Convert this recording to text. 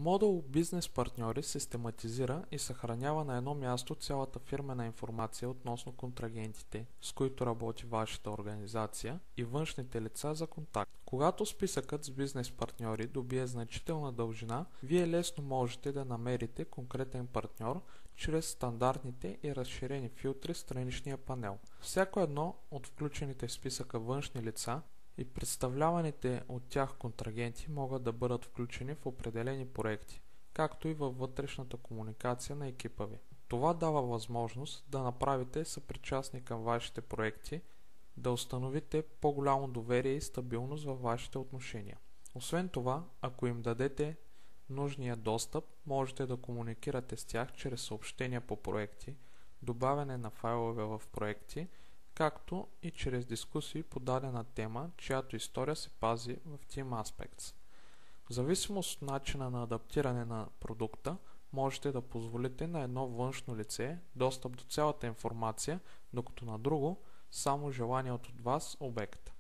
Модул бизнес партньори систематизира и съхранява на едно място цялата фирмена информация относно контрагентите, с които работи вашата организация, и външните лица за контакт. Когато списъкът с бизнес партньори добие значителна дължина, вие лесно можете да намерите конкретен партньор чрез стандартните и разширени филтри в страничния панел. Всяко едно от включените в списъка външни лица и представляваните от тях контрагенти могат да бъдат включени в определени проекти, както и във вътрешната комуникация на екипа ви. Това дава възможност да направите съпричастни към вашите проекти, да установите по-голямо доверие и стабилност във вашите отношения. Освен това, ако им дадете нужния достъп, можете да комуникирате с тях чрез съобщения по проекти, добавяне на файлове в проекти, както и чрез дискусии по дадена тема, чиято история се пази в Team Aspects. В зависимост от начина на адаптиране на продукта, можете да позволите на едно външно лице достъп до цялата информация, докато на друго само желаният от вас обект.